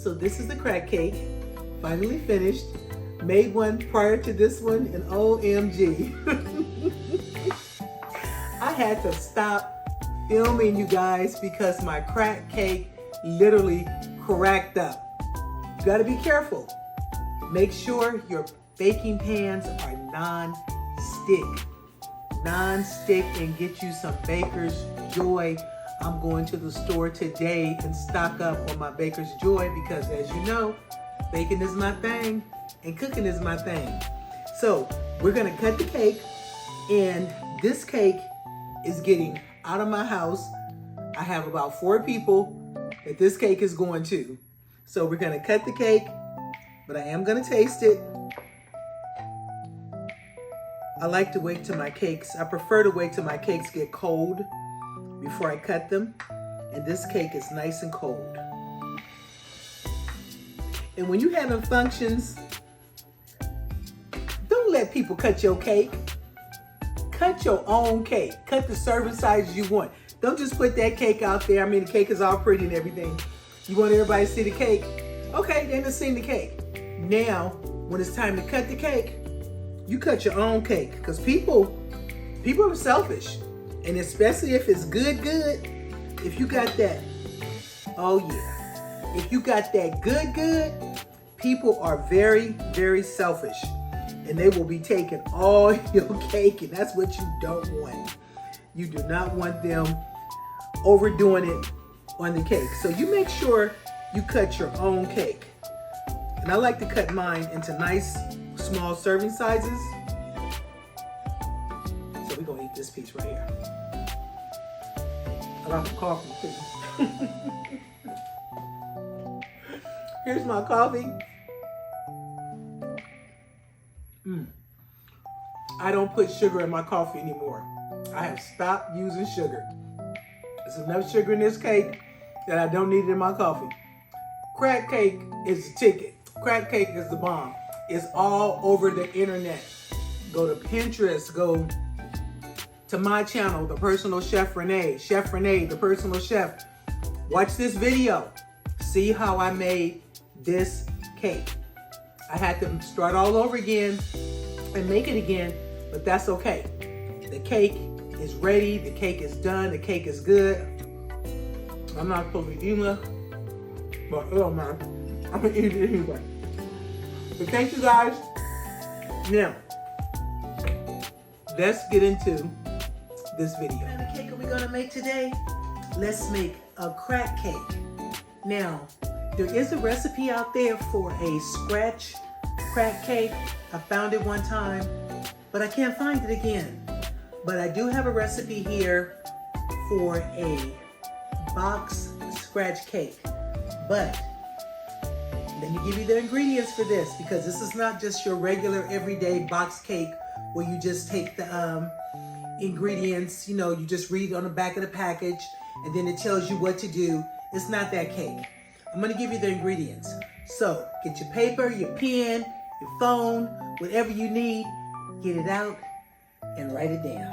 So this is the crack cake, finally finished. Made one prior to this one, and OMG. I had to stop filming, you guys, because my crack cake literally cracked up. You gotta be careful. Make sure your baking pans are non-stick. Non-stick, and get you some Baker's Joy. I'm going to the store today and stock up on my Baker's Joy because, as you know, baking is my thing and cooking is my thing. So we're gonna cut the cake, and this cake is getting out of my house. I have about 4 people that this cake is going to. So we're gonna cut the cake, but I am gonna taste it. I like to wait till my cakes, I prefer to wait till my cakes get cold before I cut them. And this cake is nice and cold. And when you have them functions, don't let people cut your cake. Cut your own cake. Cut the serving sizes you want. Don't just put that cake out there. I mean, the cake is all pretty and everything. You want everybody to see the cake? Okay, they done seen the cake. Now, when it's time to cut the cake, you cut your own cake. Because people are selfish. And especially if it's good, if you got that, oh yeah. If you got that good, people are very, very selfish. And they will be taking all your cake, and that's what you don't want. You do not want them overdoing it on the cake. So you make sure you cut your own cake. And I like to cut mine into nice, small serving sizes. So we're gonna eat this piece right here. I got some coffee too. Here's my coffee. I don't put sugar in my coffee anymore. I have stopped using sugar. There's enough sugar in this cake that I don't need it in my coffee. Crack cake is the ticket. Crack cake is the bomb. It's all over the internet. Go to Pinterest, go to my channel, The Personal Chef Renee. Chef Renee, The Personal Chef. Watch this video. See how I made this cake. I had to start all over again and make it again, but that's okay. The cake is ready, the cake is done, the cake is good. I'm not supposed to be eating it, but oh man, I'm gonna eat it anyway. But thank you guys. Now, let's get into this video. What kind of cake are we gonna make today? Let's make a crack cake. Now, there is a recipe out there for a scratch crack cake. I found it one time, but I can't find it again. But I do have a recipe here for a box scratch cake. But let me give you the ingredients for this, because this is not just your regular everyday box cake where you just take the ingredients, you just read on the back of the package and then it tells you what to do. It's not that cake. I'm gonna give you the ingredients. So get your paper, your pen, your phone, whatever you need, get it out and write it down.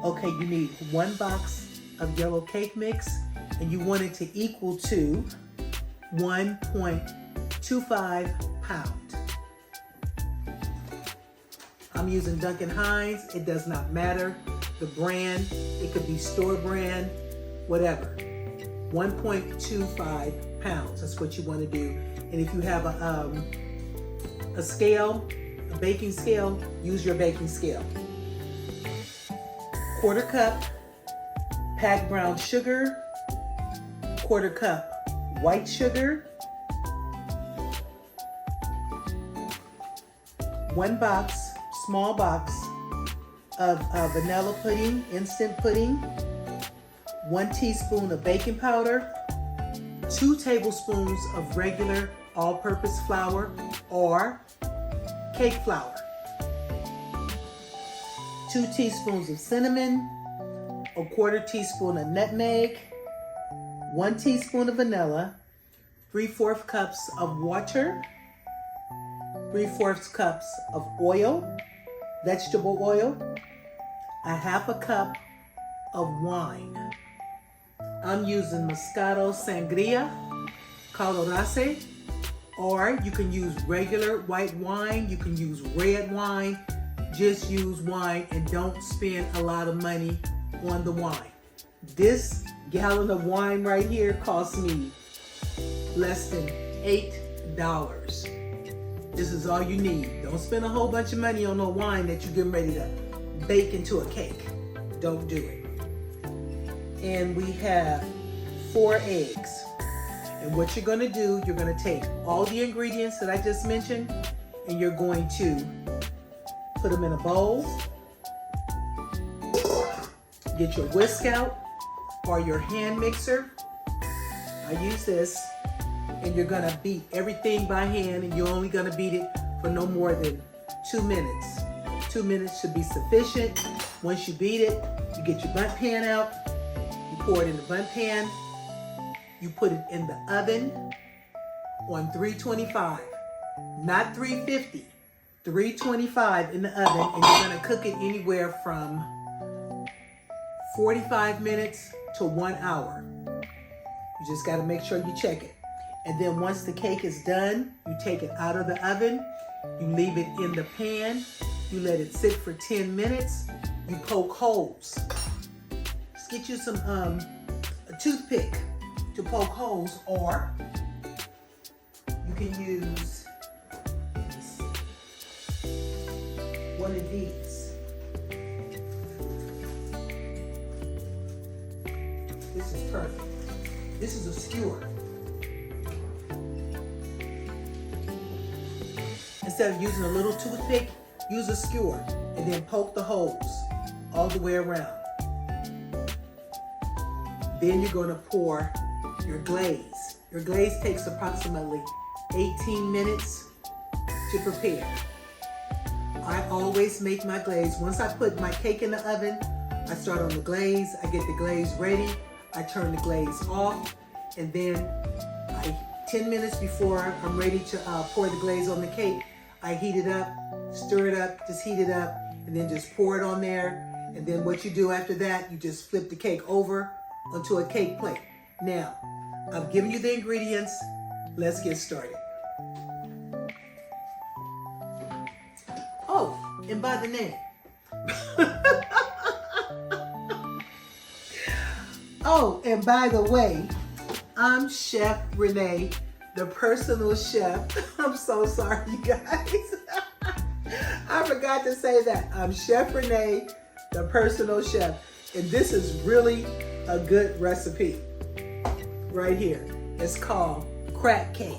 Okay, you need 1 box of yellow cake mix, and you want it to equal to 1.25 pounds. I'm using Duncan Hines. It does not matter the brand. It could be store brand, whatever. 1.25 pounds. That's what you want to do. And if you have a scale, a baking scale, use your baking scale. 1/4 cup packed brown sugar, 1/4 cup white sugar, 1 box, small box of vanilla pudding, instant pudding, 1 teaspoon of baking powder, 2 tablespoons of regular all-purpose flour or cake flour, 2 teaspoons of cinnamon, 1/4 teaspoon of nutmeg, 1 teaspoon of vanilla, 3/4 cups of water, 3/4 cups of oil, vegetable oil, 1/2 cup of wine. I'm using Moscato Sangria, colorase, or you can use regular white wine. You can use red wine. Just use wine and don't spend a lot of money on the wine. This gallon of wine right here cost me less than $8. This is all you need. Don't spend a whole bunch of money on no wine that you're getting ready to bake into a cake. Don't do it. And we have 4 eggs. And what you're going to do, you're going to take all the ingredients that I just mentioned, and you're going to put them in a bowl. Get your whisk out or your hand mixer. I use this. And you're going to beat everything by hand, and you're only going to beat it for no more than 2 minutes. 2 minutes should be sufficient. Once you beat it, you get your Bundt pan out. You pour it in the Bundt pan. You put it in the oven on 325, not 350, 325 in the oven, and you're going to cook it anywhere from 45 minutes to 1 hour. You just got to make sure you check it. And then once the cake is done, you take it out of the oven, you leave it in the pan, you let it sit for 10 minutes, you poke holes. Just get you some a toothpick to poke holes, or you can use, let me see, one of these. This is perfect. This is a skewer. Instead of using a little toothpick, use a skewer and then poke the holes all the way around. Then you're going to pour your glaze. Your glaze takes approximately 18 minutes to prepare. I always make my glaze. Once I put my cake in the oven, I start on the glaze. I get the glaze ready. I turn the glaze off, and then 10 minutes before I'm ready to pour the glaze on the cake, I heat it up, stir it up, just heat it up, and then just pour it on there. And then what you do after that, you just flip the cake over onto a cake plate. Now, I've given you the ingredients. Let's get started. Oh, and by the name. Oh, and by the way, I'm Chef Renee, the personal chef. I'm so sorry, you guys. I forgot to say that. I'm Chef Renee, the personal chef. And this is really a good recipe right here. It's called crack cake.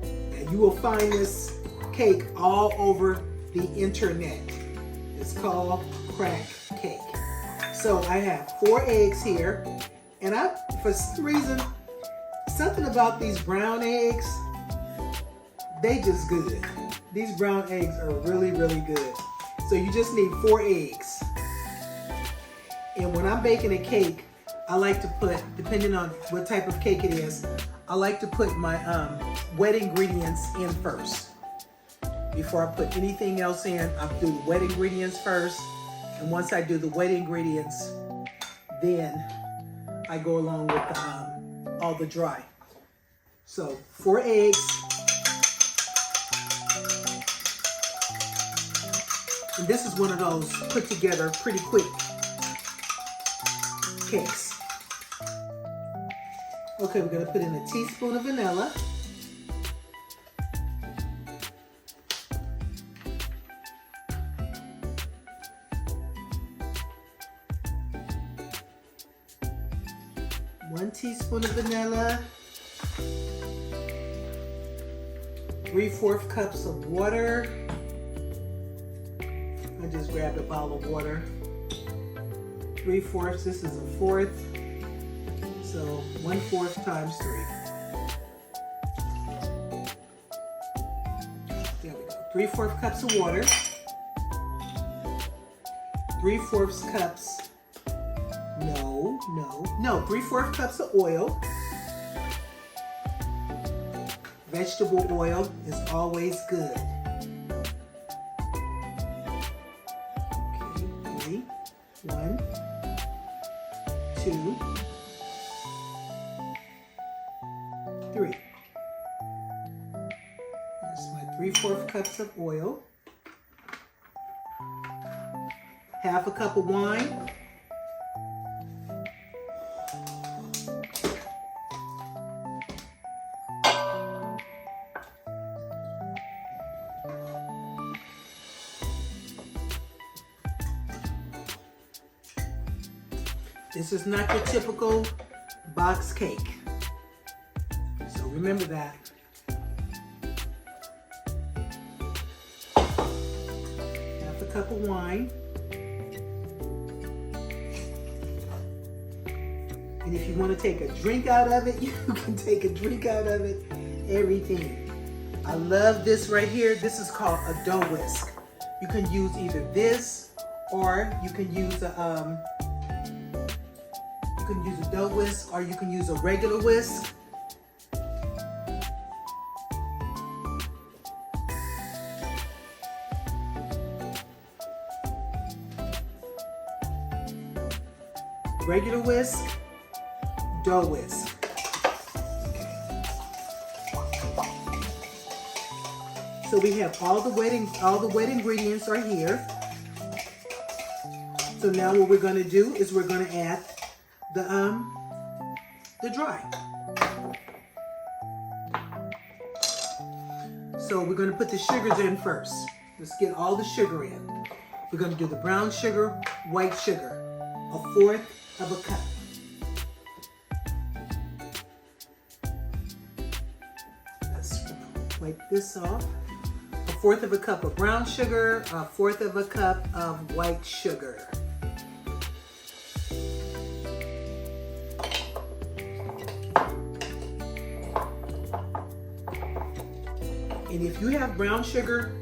And you will find this cake all over the internet. It's called crack cake. So I have 4 eggs here. And for some reason, something about these brown eggs, they just good. These brown eggs are really, really good. So you just need 4 eggs. And when I'm baking a cake, I like to put, depending on what type of cake it is, I like to put my wet ingredients in first. Before I put anything else in, I do the wet ingredients first. And once I do the wet ingredients, then I go along with all the dry. So 4 eggs. And this is one of those put together pretty quick cakes. Okay, we're gonna put in a teaspoon of vanilla. One teaspoon of vanilla. 3/4 cups of water. I just grabbed a bottle of water. 3/4, this is a 1/4. So 1/4 times 3. There we go. 3/4 cups of water. 3/4 cups. No, 3/4 cups of oil. Vegetable oil is always good. Okay, 3. 1, 2, 3. cups of oil, half a cup of wine, this is not your typical box cake, so remember that. Half a cup of wine. And if you want to take a drink out of it, you can take a drink out of it, everything. I love this right here. This is called a dough whisk. You can use either this or you can use a dough whisk, or you can use a regular whisk. Regular whisk, dough whisk. So we have all the wet ingredients are here. So now what we're going to do is we're going to add the dry. So we're going to put the sugars in first. Let's get all the sugar in. We're going to do the brown sugar, white sugar, 1/4 of a cup. Let's wipe this off. 1/4 of a cup of brown sugar, 1/4 of a cup of white sugar. And if you have brown sugar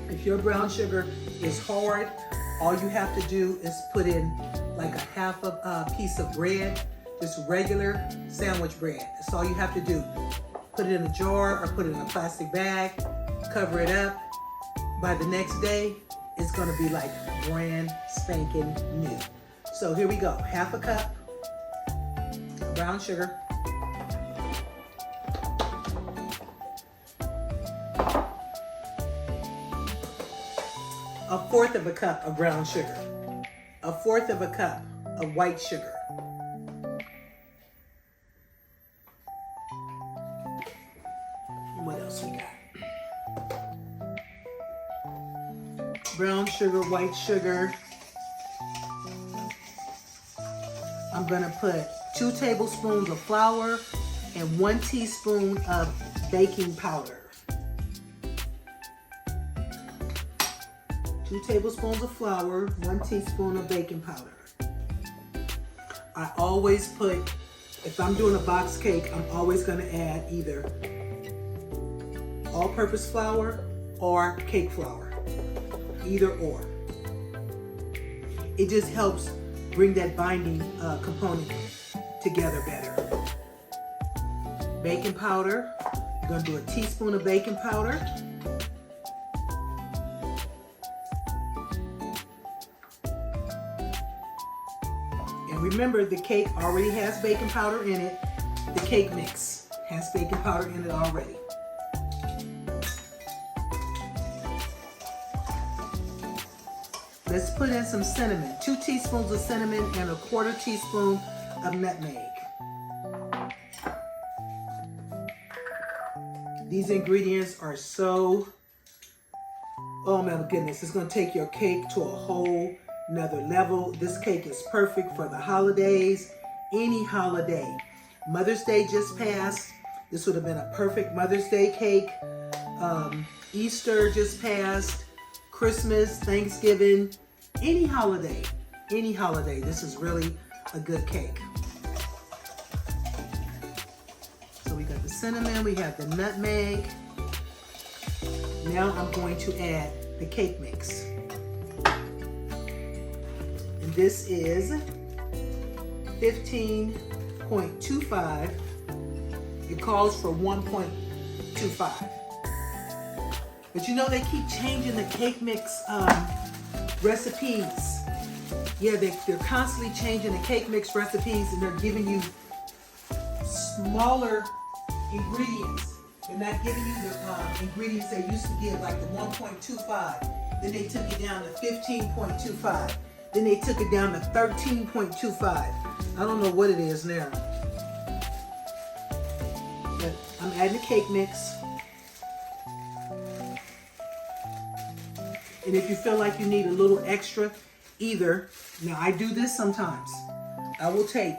if your brown sugar is hard, all you have to do is put in like a half of a piece of bread, just regular sandwich bread. That's all you have to do. Put it in a jar or put it in a plastic bag, cover it up. By the next day, it's gonna be like brand spanking new. So here we go, half a cup brown sugar. 1/4 of a cup of brown sugar, 1/4 of a cup of white sugar. What else we got? Brown sugar, white sugar. I'm gonna put 2 tablespoons of flour and 1 teaspoon of baking powder. 2 tablespoons of flour, 1 teaspoon of baking powder. I always put, if I'm doing a box cake, I'm always gonna add either all-purpose flour or cake flour, either or. It just helps bring that binding component together better. Baking powder, I'm gonna do a teaspoon of baking powder. Remember, the cake already has baking powder in it. The cake mix has baking powder in it already. Let's put in some cinnamon. 2 teaspoons of cinnamon and 1/4 teaspoon of nutmeg. These ingredients are so, oh my goodness, it's gonna take your cake to a whole another level. This cake is perfect for the holidays, any holiday. Mother's Day just passed. This would have been a perfect Mother's Day cake. Easter just passed. Christmas, Thanksgiving, any holiday. This is really a good cake. So we got the cinnamon, we have the nutmeg. Now I'm going to add the cake mix. This is 15.25. It calls for 1.25. But you know, they keep changing the cake mix recipes. Yeah, they're constantly changing the cake mix recipes, and they're giving you smaller ingredients. They're not giving you the ingredients they used to give, like the 1.25. Then they took it down to 15.25. Then they took it down to 13.25. I don't know what it is now. But I'm adding the cake mix. And if you feel like you need a little extra, now I do this sometimes. I will take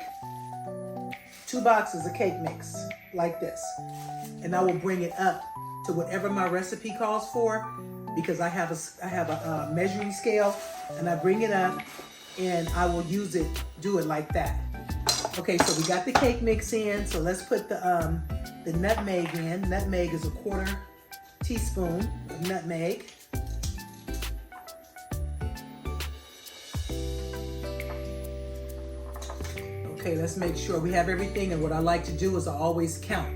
2 boxes of cake mix like this, and I will bring it up to whatever my recipe calls for, because I have a measuring scale, and I bring it up and I will do it like that. Okay, so we got the cake mix in, so let's put the nutmeg in. Nutmeg is a 1/4 teaspoon of nutmeg. Okay, let's make sure we have everything, and what I like to do is I always count.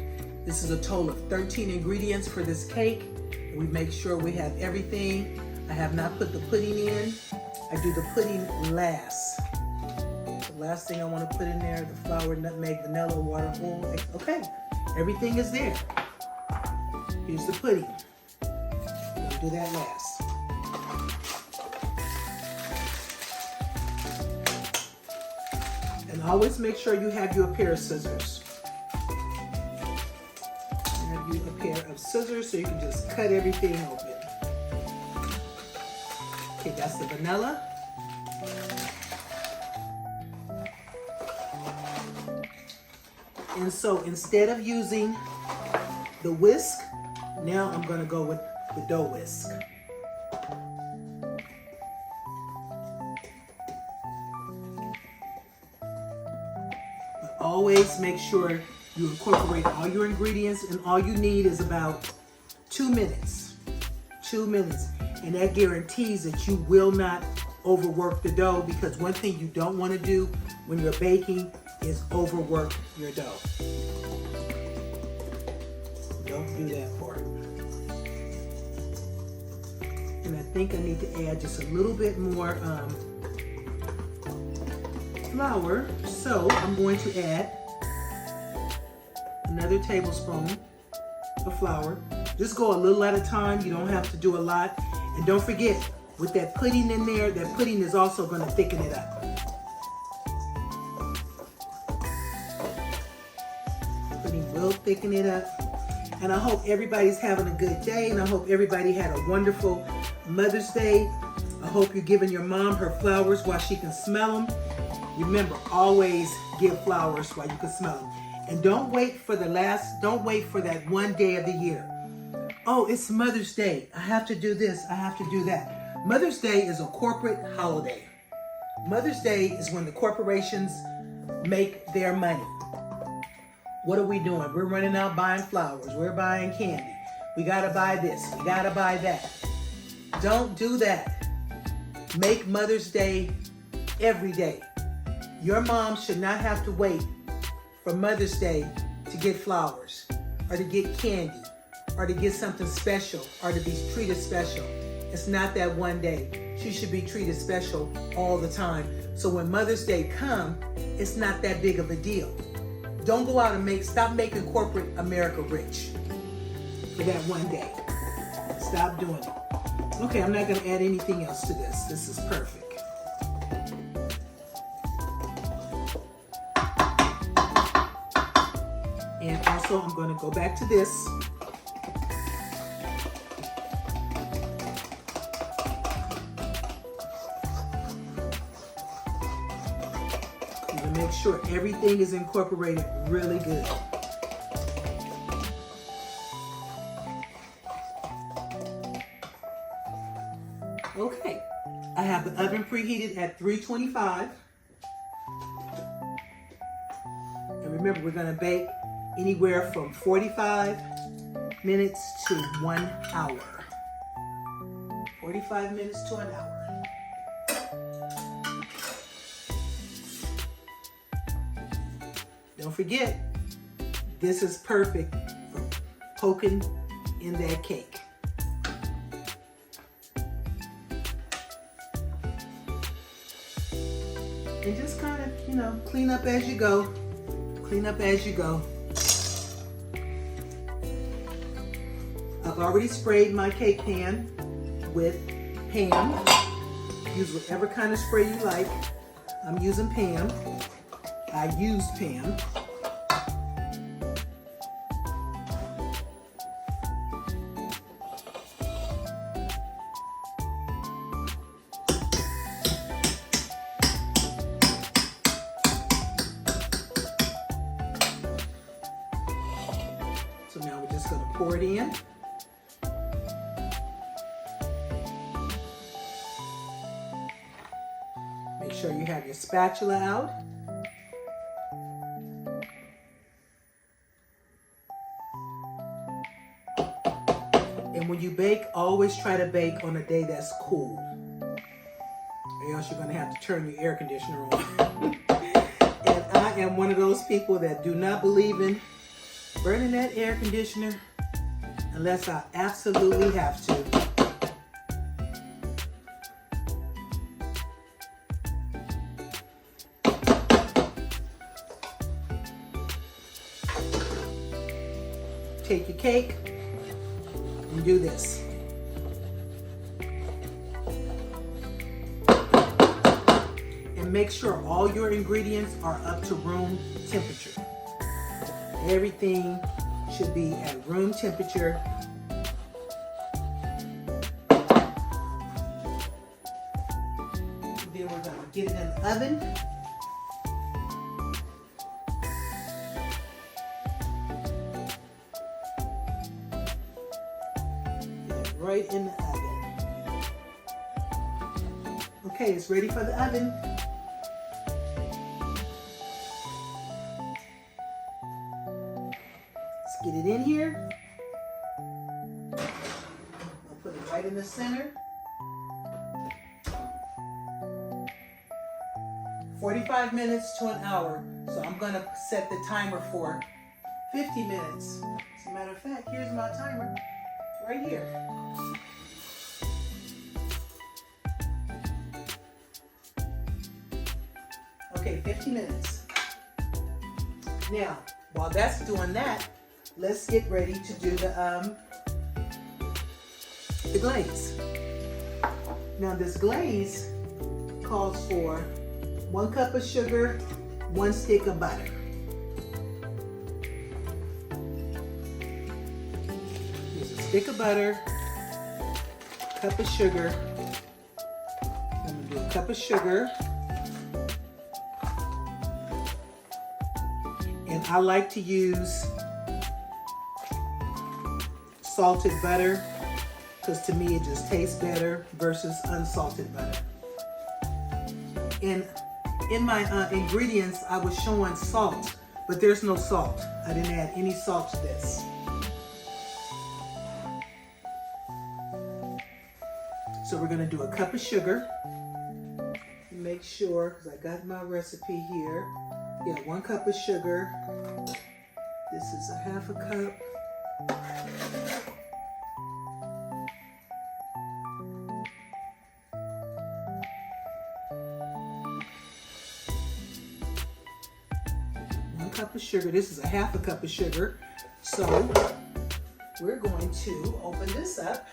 This is a total of 13 ingredients for this cake, and we make sure we have everything. I have not put the pudding in. I do the pudding last. The last thing I want to put in there, the flour, nutmeg, vanilla, water, oil. Okay, everything is there. Here's the pudding. I'll do that last. And always make sure you have your pair of scissors. Have you a pair of scissors so you can just cut everything open. Okay, that's the vanilla. And so instead of using the whisk, now I'm going to go with the dough whisk. But always make sure you incorporate all your ingredients, and all you need is about 2 minutes. 2 minutes. And that guarantees that you will not overwork the dough, because one thing you don't want to do when you're baking is overwork your dough. Don't do that part. And I think I need to add just a little bit more flour. So I'm going to add another tablespoon of flour. Just go a little at a time. You don't have to do a lot. And don't forget, with that pudding in there, that pudding is also going to thicken it up. Pudding will thicken it up. And I hope everybody's having a good day, and I hope everybody had a wonderful Mother's Day. I hope you're giving your mom her flowers while she can smell them. Remember, always give flowers while you can smell them. And don't wait for that one day of the year. Oh, it's Mother's Day. I have to do this. I have to do that. Mother's Day is a corporate holiday. Mother's Day is when the corporations make their money. What are we doing? We're running out buying flowers. We're buying candy. We got to buy this. We got to buy that. Don't do that. Make Mother's Day every day. Your mom should not have to wait for Mother's Day to get flowers or to get candy or to get something special or to be treated special. It's not that one day. She should be treated special all the time. So when Mother's Day comes, it's not that big of a deal. Don't go out and stop making corporate America rich for that one day. Stop doing it. Okay, I'm not going to add anything else to this. This is perfect. And also, I'm going to go back to this. Make sure everything is incorporated really good. Okay, I have the oven preheated at 325. And remember, we're going to bake anywhere from 45 minutes to 1 hour. 45 minutes to an hour. Don't forget, this is perfect for poking in that cake. And just kind of, clean up as you go. Clean up as you go. I've already sprayed my cake pan with Pam. Use whatever kind of spray you like. I'm using Pam. I used Pam. So now we're just going to pour it in. Make sure you have your spatula out. And when you bake, always try to bake on a day that's cool, or else you're going to have to turn your air conditioner on. And I am one of those people that do not believe in burning that air conditioner unless I absolutely have to. Take your cake and do this. And make sure all your ingredients are up to room temperature. Everything should be at room temperature. Then we're going to get it in the oven. Get it right in the oven. Okay, it's ready for the oven. Get it in here. I'll put it right in the center. 45 minutes to an hour. So I'm going to set the timer for 50 minutes. As a matter of fact, here's my timer right here. Okay, 50 minutes. Now, while that's doing that, let's get ready to do the glaze. Now this glaze calls for 1 cup of sugar, 1 stick of butter. Here's a stick of butter, cup of sugar. I'm gonna do a cup of sugar. And I like to use salted butter, because to me it just tastes better versus unsalted butter. And in my ingredients, I was showing salt, but there's no salt. I didn't add any salt to this. So we're gonna do a cup of sugar. Make sure, because I got my recipe here. Yeah, 1 cup of sugar. This is a 1/2 cup. Cup of sugar. This is a 1/2 cup of sugar. So we're going to open this up.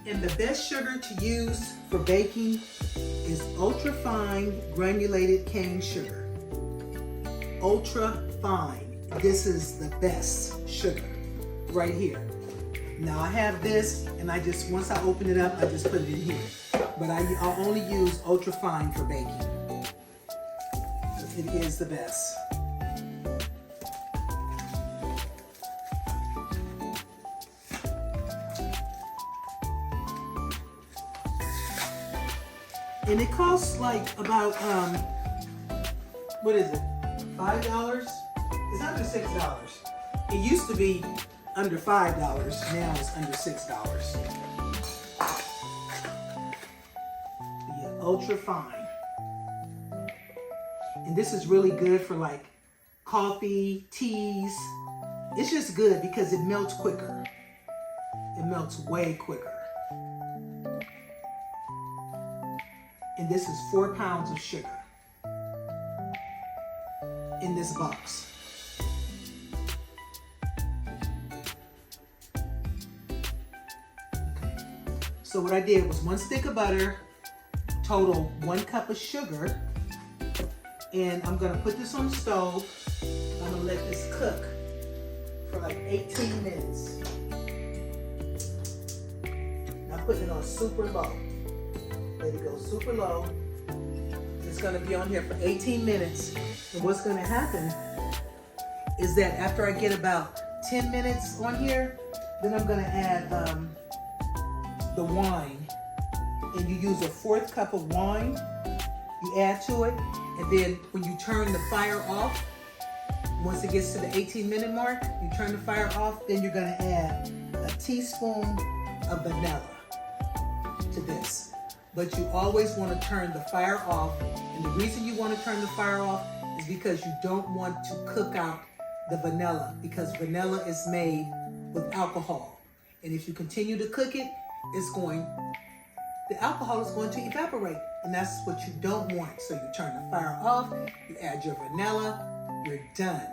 And the best sugar to use for baking is ultra fine granulated cane sugar. Ultra fine. This is the best sugar right here. Now I have this, and I just, once I open it up, I just put it in here. But I'll only use ultra fine for baking. It is the best. And it costs like about, what is it, $5? It's under $6. It used to be under $5, now it's under $6. Yeah, ultra fine. And this is really good for like coffee, teas. It's just good because it melts quicker. It melts way quicker. And this is 4 pounds of sugar in this box. So what I did was 1 stick of butter, total 1 cup of sugar, and I'm gonna put this on the stove. I'm gonna let this cook for like 18 minutes. Now putting it on super low. Let it go super low. It's gonna be on here for 18 minutes. And what's gonna happen is that after I get about 10 minutes on here, then I'm gonna add the wine. And you use a 1/4 cup of wine, you add to it, and then when you turn the fire off, once it gets to the 18-minute mark, you turn the fire off, then you're gonna add a teaspoon of vanilla to this. But you always wanna turn the fire off, and the reason you wanna turn the fire off is because you don't want to cook out the vanilla, because vanilla is made with alcohol. And if you continue to cook it, the alcohol is going to evaporate, and that's what you don't want. So you turn the fire off, you add your vanilla, you're done.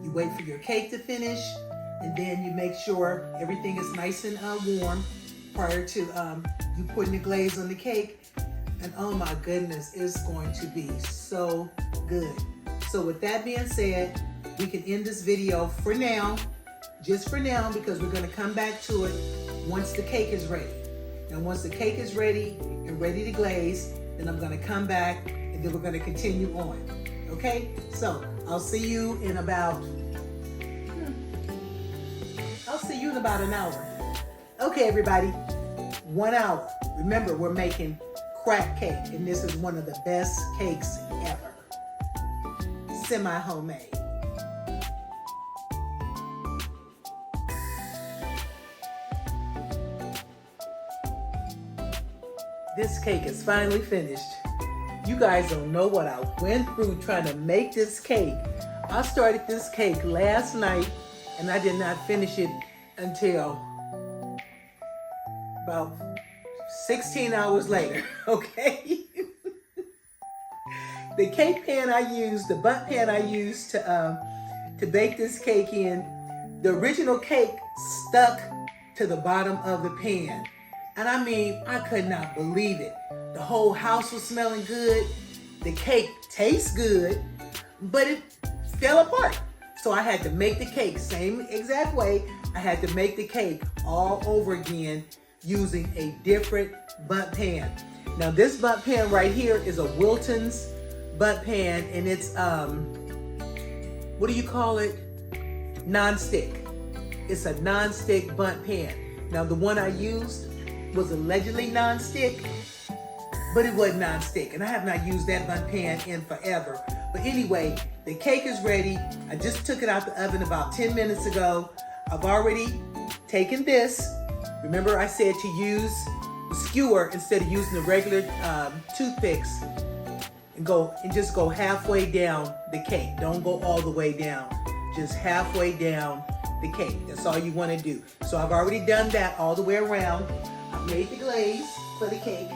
You wait for your cake to finish, and then you make sure everything is nice and warm prior to you putting the glaze on the cake. And oh my goodness, it's going to be so good. So with that being said, we can end this video for now, just for now, because we're gonna come back to it once the cake is ready. Now once the cake is ready and ready to glaze, then I'm gonna come back and then we're gonna continue on. Okay, so I'll see you in about an hour. Okay, everybody, 1 hour. Remember, we're making crack cake, and this is one of the best cakes ever. Semi-homemade. This cake is finally finished. You guys don't know what I went through trying to make this cake. I started this cake last night and I did not finish it until about 16 hours later, okay? The cake pan I used, the Bundt pan I used to bake this cake in, the original cake stuck to the bottom of the pan. And I mean, I could not believe it. The whole house was smelling good. The cake tastes good, but it fell apart. So I had to make the cake same exact way. I had to make the cake all over again using a different Bundt pan. Now this Bundt pan right here is a Wilton's Bundt pan, and it's, what do you call it? Non-stick. It's a non-stick Bundt pan. Now the one I used was allegedly non-stick, but it wasn't non-stick, and I have not used that Bundt pan in forever. But anyway, the cake is ready. I just took it out the oven about 10 minutes ago. I've already taken this. Remember I said to use the skewer instead of using the regular toothpicks, and just go halfway down the cake. Don't go all the way down, just halfway down the cake. That's all you want to do. So I've already done that all the way around. I've made the glaze for the cake.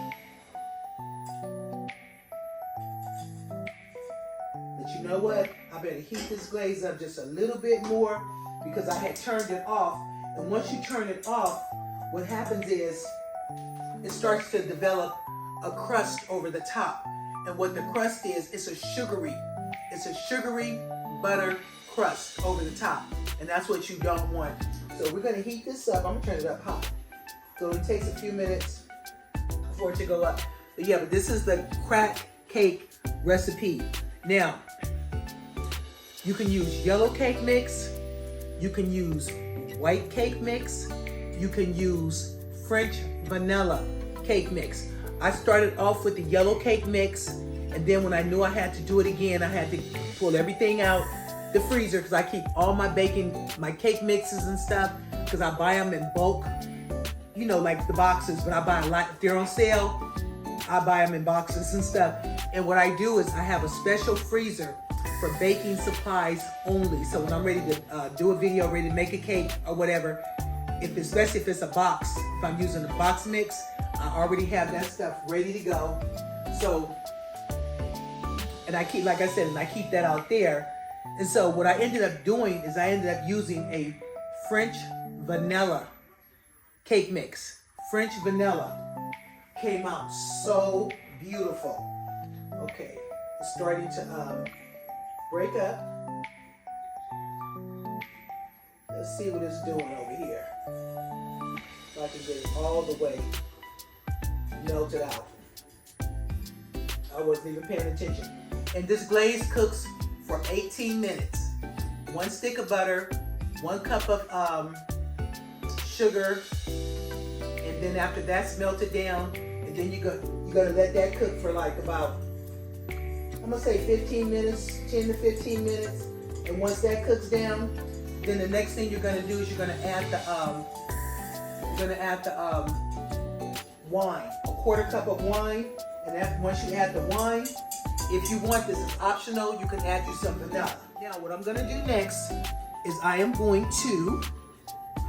But you know what? I better heat this glaze up just a little bit more because I had turned it off. And once you turn it off, what happens is it starts to develop a crust over the top. And what the crust is, it's a sugary butter crust over the top. And that's what you don't want. So we're gonna heat this up. I'm gonna turn it up hot. So it takes a few minutes for it to go up. But yeah, but this is the crack cake recipe. Now, you can use yellow cake mix. You can use white cake mix. You can use French vanilla cake mix. I started off with the yellow cake mix, and then when I knew I had to do it again, I had to pull everything out the freezer because I keep all my cake mixes and stuff because I buy them in bulk. You know, like the boxes, but I buy a lot. If they're on sale, I buy them in boxes and stuff. And what I do is I have a special freezer for baking supplies only. So when I'm ready to do a video, ready to make a cake or whatever, especially if it's a box, if I'm using a box mix, I already have that stuff ready to go. So, and I keep, like I said, and I keep that out there. And so what I ended up doing is I ended up using a French vanilla cake mix. French vanilla. Came out so beautiful. Okay, it's starting to break up. Let's see what it's doing over here. So I can get it all the way melted out. I wasn't even paying attention. And this glaze cooks for 18 minutes. 1 stick of butter, 1 cup of sugar, and then after that's melted down, and then you're gonna let that cook for like about, I'm gonna say 15 minutes, 10 to 15 minutes. And once that cooks down, then the next thing you're gonna do is you're gonna add the wine, a 1/4 cup of wine. And after, once you add the wine, if you want, this is optional, you can add you some vanilla. Now what I'm gonna do next is I am going to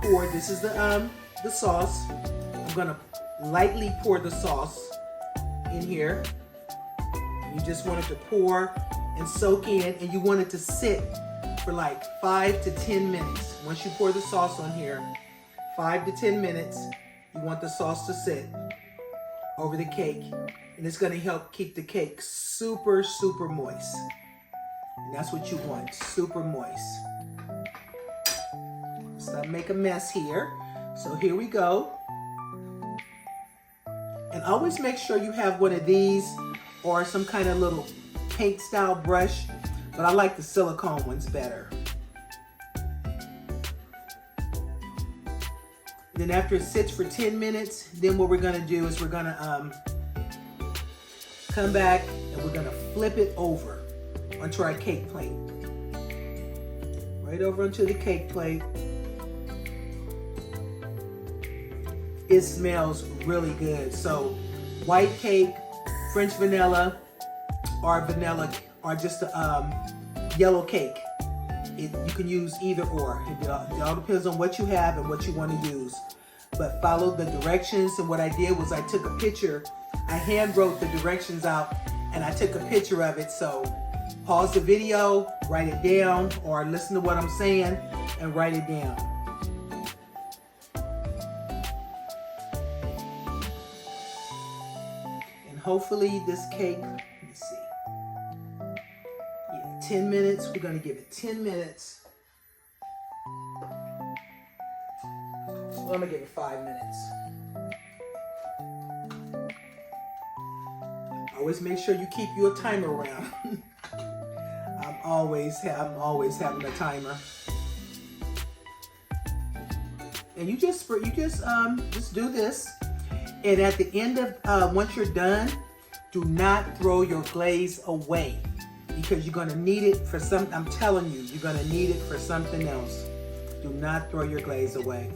pour, this is the sauce. I'm gonna lightly pour the sauce in here. You just want it to pour and soak in, and you want it to sit for like 5 to 10 minutes. Once you pour the sauce on here, 5 to 10 minutes, you want the sauce to sit over the cake. And it's gonna help keep the cake super, super moist. And that's what you want, super moist. So I make a mess here. So here we go. And always make sure you have one of these or some kind of little paint style brush, but I like the silicone ones better. Then after it sits for 10 minutes, then what we're gonna do is we're gonna come back and we're gonna flip it over onto our cake plate. Right over onto the cake plate. It smells really good. So white cake, French vanilla, or just a yellow cake. You can use either or. It all depends on what you have and what you want to use. But follow the directions, and what I did was I took a picture. I hand wrote the directions out and I took a picture of it. So pause the video, write it down, or listen to what I'm saying and write it down. And hopefully this cake, let me see. Yeah, 10 minutes, we're gonna give it 10 minutes. Well, I'm gonna give it 5 minutes. Always make sure you keep your timer around. I'm always having a timer. And you just do this. And at the end of once you're done, do not throw your glaze away, because you're gonna need it for something. I'm telling you, you're gonna need it for something else. Do not throw your glaze away.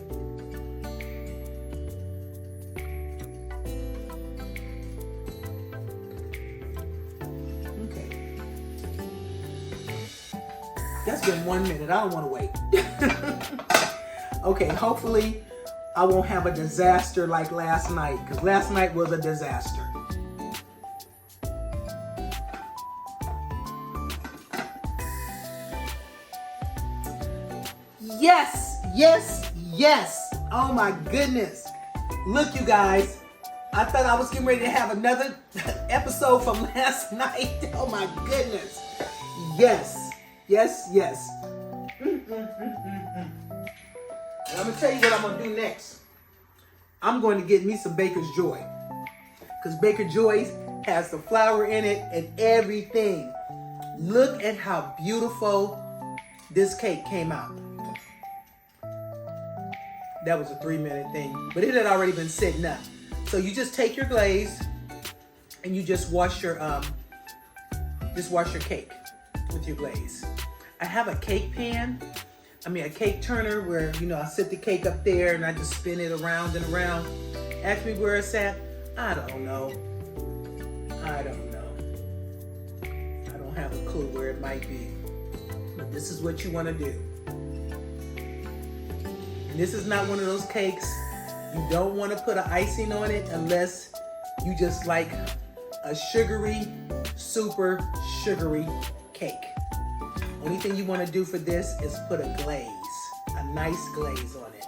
That's been 1 minute. I don't want to wait. Okay, hopefully I won't have a disaster like last night, because last night was a disaster. Yes, yes, yes. Oh my goodness. Look, you guys. I thought I was getting ready to have another episode from last night. Oh my goodness. Yes. Yes, yes. And I'm gonna tell you what I'm gonna do next. I'm going to get me some Baker's Joy, because Baker's Joy has the flour in it and everything. Look at how beautiful this cake came out. That was a 3-minute thing, but it had already been sitting up. So you just take your glaze and you just wash your cake with your glaze. I have a cake pan, a cake turner, where, I set the cake up there and I just spin it around and around. Ask me where it's at. I don't know. I don't have a clue where it might be. But this is what you want to do. And this is not one of those cakes. You don't want to put an icing on it unless you just like a sugary, super sugary cake. Only thing you want to do for this is put a glaze, a nice glaze on it.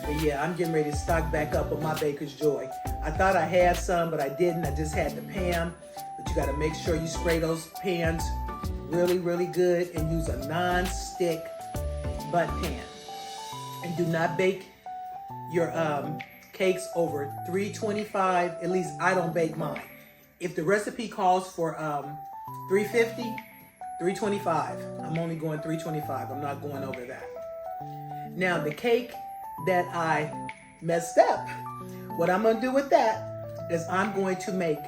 But yeah, I'm getting ready to stock back up on my Baker's Joy. I thought I had some, but I didn't. I just had the Pam. But you got to make sure you spray those pans really, really good and use a non-stick Bundt pan. And do not bake your cakes over 325. At least I don't bake mine. If the recipe calls for 350, 325. I'm only going 325. I'm not going over that. Now the cake that I messed up, what I'm gonna do with that is I'm going to make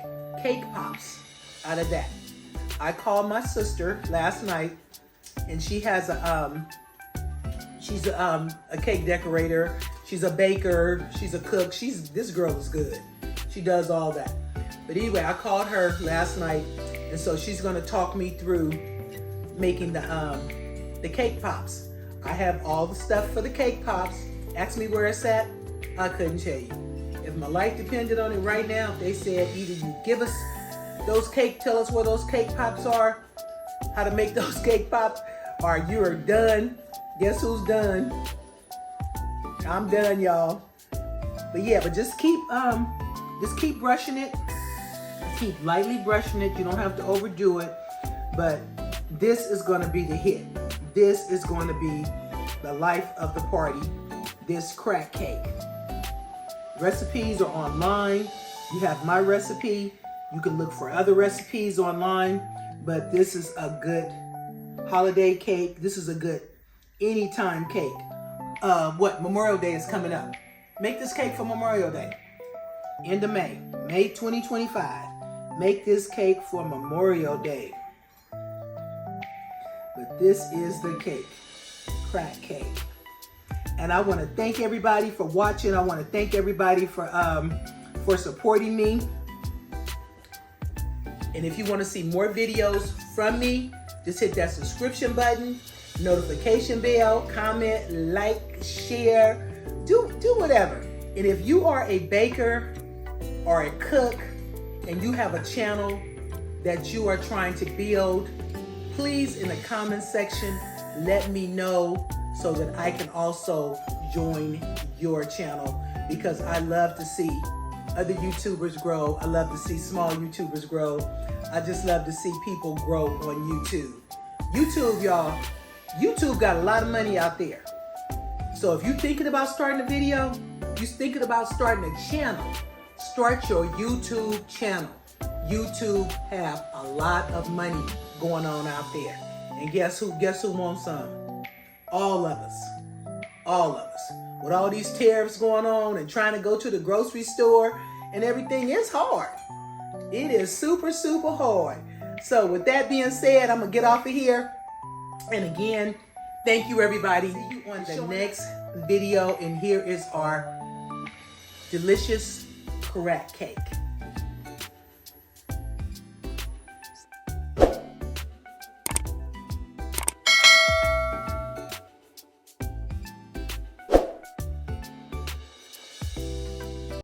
cake pops out of that. I called my sister last night, and she has she's a cake decorator. She's a baker. She's a cook. This girl is good. She does all that. But anyway, I called her last night, and so she's gonna talk me through making the cake pops. I have all the stuff for the cake pops. Ask me where it's at. I couldn't tell you. If my life depended on it right now, if they said either you give us those tell us where those cake pops are, how to make those cake pops, or you are done. Guess who's done? I'm done, y'all. But yeah, but just keep brushing it. Keep lightly brushing it. You don't have to overdo it. But this is going to be the hit. This is going to be the life of the party. This crack cake. Recipes are online. You have my recipe. You can look for other recipes online. But this is a good holiday cake. This is a good anytime cake. Memorial Day is coming up. Make this cake for Memorial Day. End of May. May 2025. Make this cake for Memorial Day. But this is the cake. Crack cake. And I want to thank everybody for watching. I want to thank everybody for supporting me. And if you want to see more videos from me, just hit that subscription button, notification bell, comment, like, share, do whatever. And if you are a baker or a cook and you have a channel that you are trying to build, please in the comment section let me know so that I can also join your channel, because I love to see other YouTubers grow. I love to see small YouTubers grow. I just love to see people grow on YouTube. YouTube, y'all, YouTube got a lot of money out there. So if you're thinking about starting a video, you're thinking about starting a channel, start your YouTube channel. YouTube have a lot of money going on out there. And guess who wants some? All of us. All of us. With all these tariffs going on and trying to go to the grocery store and everything, it's hard. It is super, super hard. So with that being said, I'm going to get off of here. And again, thank you everybody. See you on the next video. And here is our delicious crack cake.